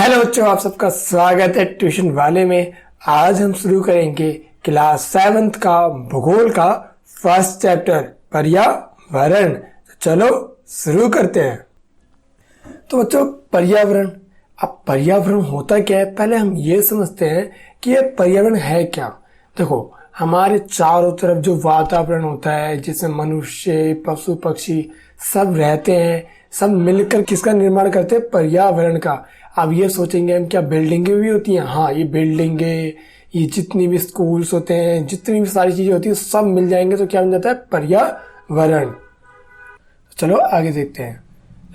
Hello बच्चों, आप सबका स्वागत है ट्यूशन वाले में। आज हम शुरू करेंगे क्लास 7th का भूगोल का फर्स्ट चैप्टर पर्यावरण। तो चलो शुरू करते हैं। तो बच्चों, पर्यावरण, अब पर्यावरण होता क्या है, पहले हम ये समझते हैं कि ये पर्यावरण है क्या। देखो, हमारे चारों तरफ जो वातावरण होता है जिसमें मनुष्य, पशु पक्षी सब रहते हैं, सब मिलकर किसका निर्माण करते हैं, पर्यावरण का। अब ये सोचेंगे हम, क्या बिल्डिंगें भी होती हैं? हाँ, ये बिल्डिंगें, ये जितनी भी स्कूल्स होते हैं, जितनी भी सारी चीजें होती हैं, सब मिल जाएंगे तो क्या बन जाता है, पर्यावरण। चलो आगे देखते हैं।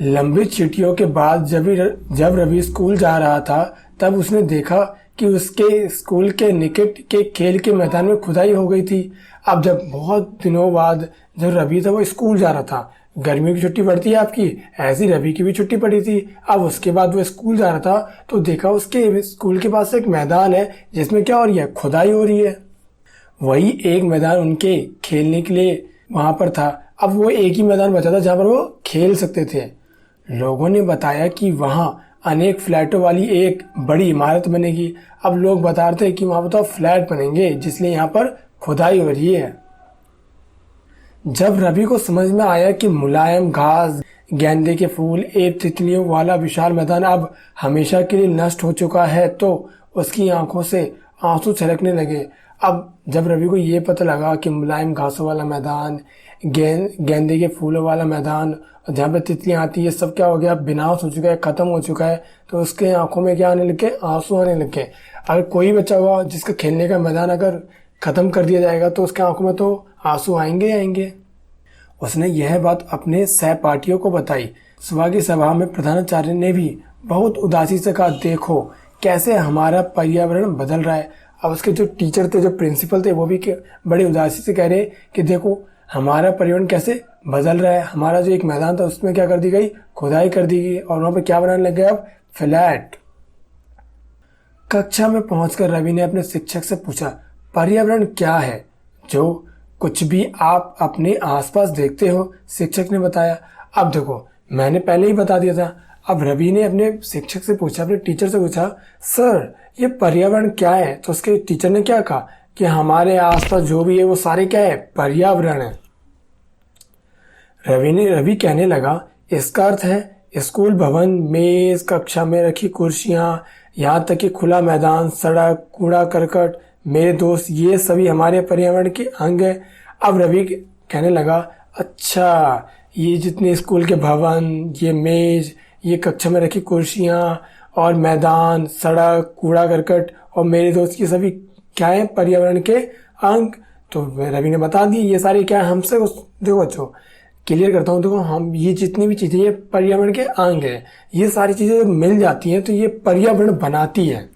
लंबी छुट्टियों के बाद जब रवि स्कूल जा रहा था, तब उसने देखा कि उसके स्कूल के निकट के खेल के मैदान में खुदाई हो गई थी। अब जब बहुत दिनों बाद जब रवि था वो स्कूल जा रहा था, गर्मियों की छुट्टी पड़ती है आपकी, ऐसी रवि की भी छुट्टी पड़ी थी। अब उसके बाद वो स्कूल जा रहा था तो देखा उसके स्कूल के पास एक मैदान है जिसमें क्या हो रही है, खुदाई हो रही है। वही एक मैदान उनके खेलने के लिए वहां पर था। अब वो एक ही मैदान बचा था जहां पर वो खेल सकते थे। लोगों ने बताया कि वहां अनेक फ्लैटों वाली एक बड़ी इमारत बनेगी। अब लोग बता रहे थे कि वहां पर तो फ्लैट बनेंगे, जिसलिए यहाँ पर खुदाई हो रही है। जब रवि को समझ में आया कि मुलायम घास, गेंदे के फूल, एवं तितलियों वाला विशाल मैदान अब हमेशा के लिए नष्ट हो चुका है, तो उसकी आंखों से आंसू छलकने लगे। अब जब रवि को ये पता लगा कि मुलायम घासों वाला मैदान, गेंदे के फूलों वाला मैदान, जहाँ पे तितलियां आती है, सब क्या हो गया, विनाश हो चुका है, खत्म हो चुका है, तो उसके आंखों में क्या आने लगे, आंसू आने लगे। अगर कोई बच्चा हुआ जिसका खेलने का मैदान अगर खत्म कर दिया जाएगा तो उसके आंखों में तो आंसू आएंगे आएंगे। उसने यह बात अपने सहपाठियों को बताई। सुबह की सभा में प्रधानाचार्य ने भी बहुत उदासी से कहा, देखो कैसे हमारा पर्यावरण बदल रहा है। अब उसके जो टीचर थे, जो प्रिंसिपल थे, वो भी बड़ी उदासी से कह रहे कि देखो हमारा पर्यावरण कैसे बदल रहा है। हमारा जो एक मैदान था उसमें क्या कर दी गई, खुदाई कर दी गई और वहां पर क्या बनाने लग गए, अब फ्लैट। कक्षा में पहुंचकर रवि ने अपने शिक्षक से पूछा, पर्यावरण क्या है? जो कुछ भी आप अपने आसपास देखते हो, शिक्षक ने बताया। अब देखो, मैंने पहले ही बता दिया था। अब रवि ने अपने शिक्षक से पूछा, अपने टीचर से पूछा, सर ये पर्यावरण क्या है? तो उसके टीचर ने क्या कहा कि हमारे आसपास जो भी है वो सारे क्या है, पर्यावरण है। रवि कहने लगा, इसका अर्थ है स्कूल भवन, मेज, कक्षा में रखी कुर्सियां, यहाँ तक कि खुला मैदान, सड़क, कूड़ा करकट, मेरे दोस्त, ये सभी हमारे पर्यावरण के अंग है। अब रवि कहने लगा, अच्छा ये जितने स्कूल के भवन, ये मेज, ये कक्षा में रखी कुर्सियां और मैदान, सड़क, कूड़ा करकट और मेरे दोस्त, ये सभी क्या है, पर्यावरण के अंग। तो रवि ने बता दिए ये सारे क्या है हमसे। देखो बच्चों, क्लियर करता हूँ। देखो, हम ये जितनी भी चीजें, ये पर्यावरण के अंग है। ये सारी चीजें मिल जाती हैं तो ये पर्यावरण बनाती है।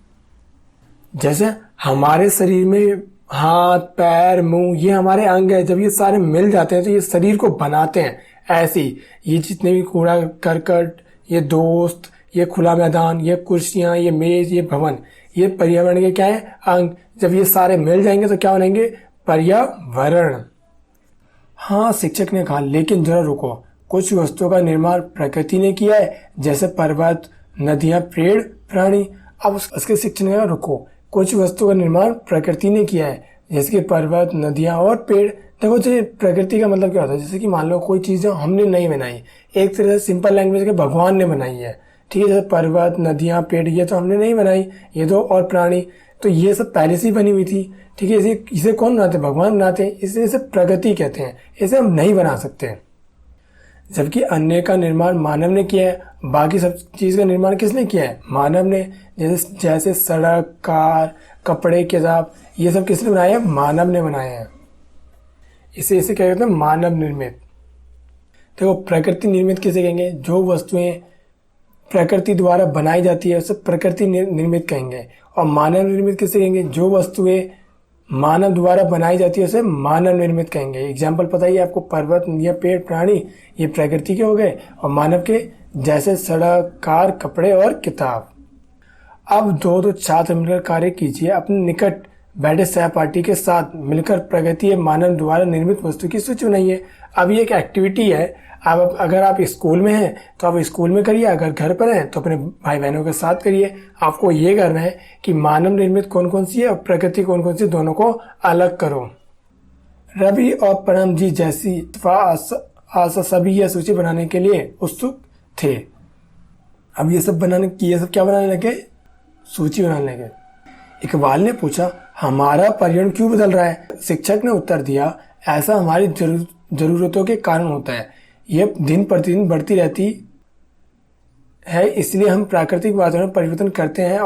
जैसे हमारे शरीर में हाथ, पैर, मुंह, ये हमारे अंग है। जब ये सारे मिल जाते हैं तो ये शरीर को बनाते हैं। ऐसे ये जितने भी कूड़ा करकट, ये दोस्त, ये खुला मैदान, ये कुर्सियां, ये मेज, ये भवन, ये पर्यावरण के क्या है, अंग। जब ये सारे मिल जाएंगे तो क्या बनेंगे, पर्यावरण। हाँ, शिक्षक ने कहा, लेकिन जरा रुको, कुछ वस्तुओं का निर्माण प्रकृति ने किया है, जैसे पर्वत, नदियां, पेड़, प्राणी। अब उसके शिक्षक ने कहा, रुको, कुछ वस्तुओं का निर्माण प्रकृति ने किया है, जैसे कि पर्वत, नदियां और पेड़। देखो, जो प्रकृति का मतलब क्या होता है, जैसे कि मान लो कोई चीज हमने नहीं बनाई, एक तरह से सिंपल लैंग्वेज के भगवान ने बनाई है, ठीक है। जैसे पर्वत, नदियां, पेड़, ये तो हमने नहीं बनाई, ये तो, और प्राणी, तो ये सब पहले से ही बनी हुई थी, ठीक है। इसे कौन बनाते, भगवान बनाते हैं, इसलिए इसे प्रकृति कहते हैं, इसे हम नहीं बना सकते। जबकि अन्य का निर्माण मानव ने किया है। बाकी सब चीज का निर्माण किसने किया है, मानव ने। जैसे सड़क, कार, कपड़े, किताब, ये सब किसने बनाए हैं, मानव ने बनाए हैं। इसे क्या कहते हैं, मानव निर्मित। देखो, प्रकृति निर्मित किसे कहेंगे, जो वस्तुएं प्रकृति द्वारा बनाई जाती है उसे प्रकृति निर्मित कहेंगे। और मानव निर्मित किसे कहेंगे, जो वस्तुएं मानव द्वारा बनाई जाती है उसे मानव निर्मित कहेंगे। एग्जाम्पल पता ही आपको, पर्वत, नदियां, पेड़, प्राणी, ये प्रकृति के हो गए, और मानव के जैसे सड़क, कार, कपड़े और किताब। अब दो छात्र मिलकर कार्य कीजिए। अपने निकट बैठे सहपाठी के साथ मिलकर प्रगति एवं मानव द्वारा निर्मित वस्तु की सूची बनाइए। अब ये एक एक्टिविटी है। अब अगर आप स्कूल में हैं तो आप स्कूल में करिए, अगर घर पर हैं तो अपने भाई बहनों के साथ करिए। आपको ये करना है कि मानव निर्मित कौन कौन सी है और प्रकृति कौन कौन सी, दोनों को अलग करो। रवि और परम जी जैसी आशा सभी यह सूची बनाने के लिए उत्सुक थे। अब ये सब क्या बनाने लगे? सूची बनाने लगे। इकबाल ने पूछा, हमारा पर्यावरण क्यों बदल रहा है? शिक्षक ने उत्तर दिया, ऐसा हमारी जरूरतों के कारण होता है। यह दिन प्रतिदिन बढ़ती रहती है, इसलिए हम प्राकृतिक वातावरण परिवर्तन करते हैं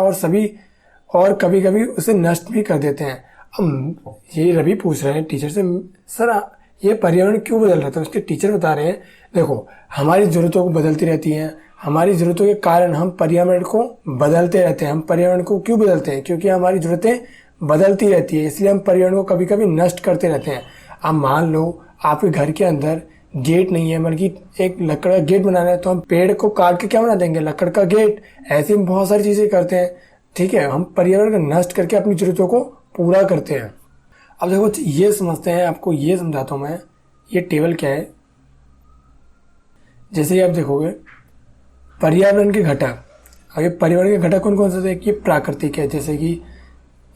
और कभी कभी उसे नष्ट भी कर देते हैं। अब ये रवि पूछ रहे हैं टीचर से, सर ये पर्यावरण क्यों बदल रहा था? उसके टीचर बता रहे हैं, देखो हमारी जरूरतों को बदलती रहती हैं, हमारी जरूरतों के कारण हम पर्यावरण को बदलते रहते हैं। हम पर्यावरण को क्यों बदलते हैं? क्योंकि हमारी जरूरतें बदलती रहती है, इसलिए हम पर्यावरण को कभी कभी नष्ट करते रहते हैं। अब मान लो आपके घर के अंदर गेट नहीं है, बल्कि एक लकड़ का गेट बनाना है, तो हम पेड़ को काट के क्या बना देंगे? लकड़ का गेट। ऐसी बहुत सारी चीजें करते हैं, ठीक है। हम पर्यावरण को नष्ट करके अपनी जरूरतों को पूरा करते हैं। अब देखो ये समझते हैं, आपको ये समझाता हूं मैं। ये टेबल क्या है? जैसे ही आप देखोगे पर्यावरण के घटक, अब ये पर्यावरण के घटक कौन कौन से थे? ये प्राकृतिक है, जैसे कि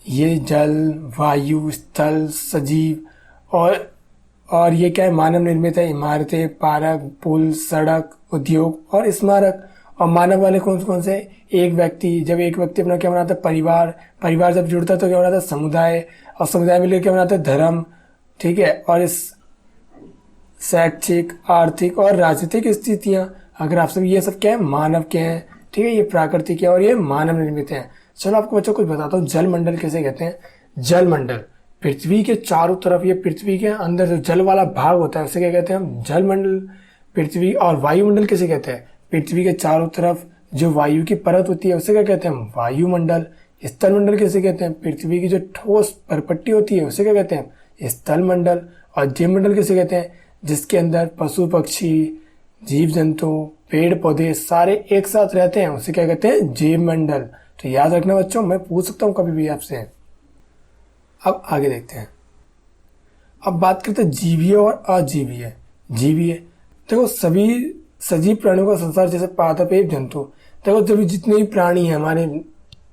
ये जल, वायु, स्थल, सजीव, और ये क्या है? मानव निर्मित है, इमारतें, पार्क, पुल, सड़क, उद्योग और स्मारक। और मानव वाले कौन कौन से? एक व्यक्ति, जब एक व्यक्ति अपना क्या बनाता है? परिवार जब जुड़ता है तो क्या बनाता है? समुदाय, और समुदाय मिलकर क्या बनाता है? धर्म, ठीक है। और इस शैक्षिक, आर्थिक और राजनीतिक स्थितियां, अगर आप सब, ये सब क्या है? मानव के हैं, ठीक है। ये प्राकृतिक है और ये मानव निर्मित है। चलो आपको बच्चों कुछ बताता हूँ, जलमंडल किसे कहते हैं? जलमंडल पृथ्वी के चारों तरफ, ये पृथ्वी के अंदर जो जल वाला भाग होता है उसे क्या कहते हैं हम? जलमंडल। पृथ्वी और वायुमंडल किसे कहते हैं? पृथ्वी के चारों तरफ जो वायु की परत होती है उसे क्या कहते हैं? वायुमंडल। स्थलमंडल किसे कहते हैं? पृथ्वी की जो ठोस परपट्टी होती है उसे क्या कहते हैं? स्थलमंडल। और जीवमंडल किसे कहते हैं? जिसके अंदर पशु पक्षी, जीव जंतु, पेड़ पौधे सारे एक साथ रहते हैं उसे क्या कहते हैं? जीवमंडल। तो याद रखना बच्चों, मैं पूछ सकता हूँ कभी भी आपसे। अब आगे देखते हैं। अब बात करते हैं जीवीय और अजीवीय। जीवीय देखो सभी सजीव प्राणियों का संसार, जैसे पादप एवं जंतु। देखो जब जितने भी प्राणी हैं हमारे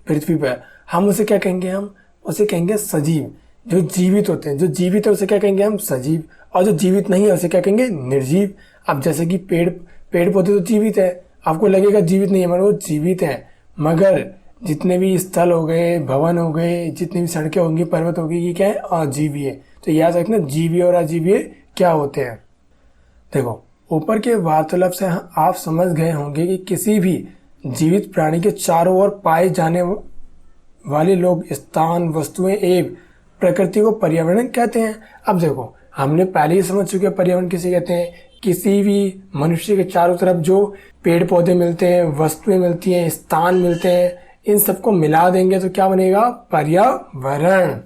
पृथ्वी पर, हम उसे क्या कहेंगे? हम उसे कहेंगे सजीव। जो जीवित होते हैं, जो जीवित है उसे क्या कहेंगे हम? सजीव। और जो जीवित नहीं है उसे क्या कहेंगे? निर्जीव। अब जैसे कि पेड़ पौधे तो जीवित है, आपको लगेगा जीवित नहीं है, मगर वो जीवित है। मगर जितने भी स्थल हो गए, भवन हो गए, जितनी भी सड़कें होंगी, पर्वत होगी, ये क्या है? अजीवीय। तो याद रखना जीवीय और अजीवीय क्या होते हैं। देखो ऊपर के वार्तालाप से आप समझ गए होंगे कि किसी भी जीवित प्राणी के चारों ओर पाए जाने वाले लोग, स्थान, वस्तुएं एवं प्रकृति को पर्यावरण कहते हैं। अब देखो हमने पहले ही समझ चुके पर्यावरण किसे कहते हैं? किसी भी मनुष्य के चारों तरफ जो पेड़ पौधे मिलते हैं, वस्तुएं मिलती हैं, स्थान मिलते हैं, इन सबको मिला देंगे तो क्या बनेगा? पर्यावरण।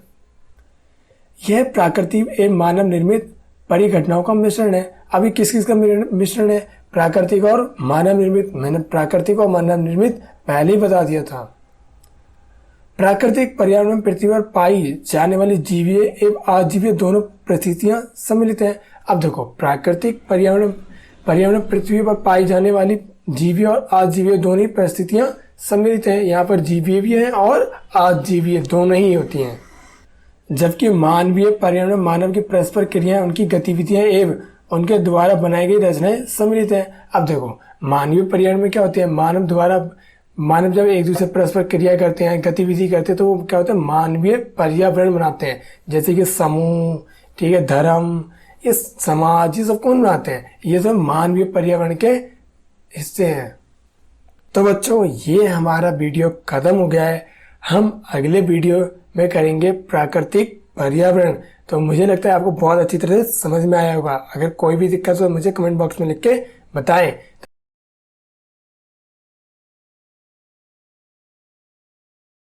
यह प्राकृतिक एवं मानव निर्मित परिघटनाओं का मिश्रण है। अभी किस किस का मिश्रण है? प्राकृतिक और मानव निर्मित। मैंने प्राकृतिक और मानव निर्मित पहले ही बता दिया था। प्राकृतिक पर्यावरण पृथ्वी पर पाई जाने वाली जीवीय एवं अजीवीय दोनों परिस्थितियां सम्मिलित हैं। अब देखो प्राकृतिक पर्यावरण पृथ्वी पर पाई जाने वाली जीवीय और अजीवीय दोनों ही परिस्थितियां सम्मिलित हैं। यहाँ पर जीवीय भी है और अजीवीय दोनों ही होती हैं। जबकि मानवीय पर्यावरण मानव की परस्पर क्रियाएं, उनकी गतिविधियां एवं उनके द्वारा बनाई गई रचनाएं सम्मिलित हैं। अब देखो मानवीय पर्यावरण में क्या होते हैं? मानव जब एक दूसरे परस्पर क्रिया करते हैं, गतिविधि करते हैं, तो वो क्या होता है? मानवीय पर्यावरण बनाते हैं। जैसे कि समूह, ठीक है, धर्म, इस समाज, ये सब कौन बनाते हैं? ये सब मानवीय पर्यावरण के हिस्से हैं। तो बच्चों ये हमारा वीडियो खत्म हो गया है। हम अगले वीडियो में करेंगे प्राकृतिक पर्यावरण। तो मुझे लगता है आपको बहुत अच्छी तरह से समझ में आया होगा। अगर कोई भी दिक्कत हो तो मुझे कमेंट बॉक्स में लिख के बताएं।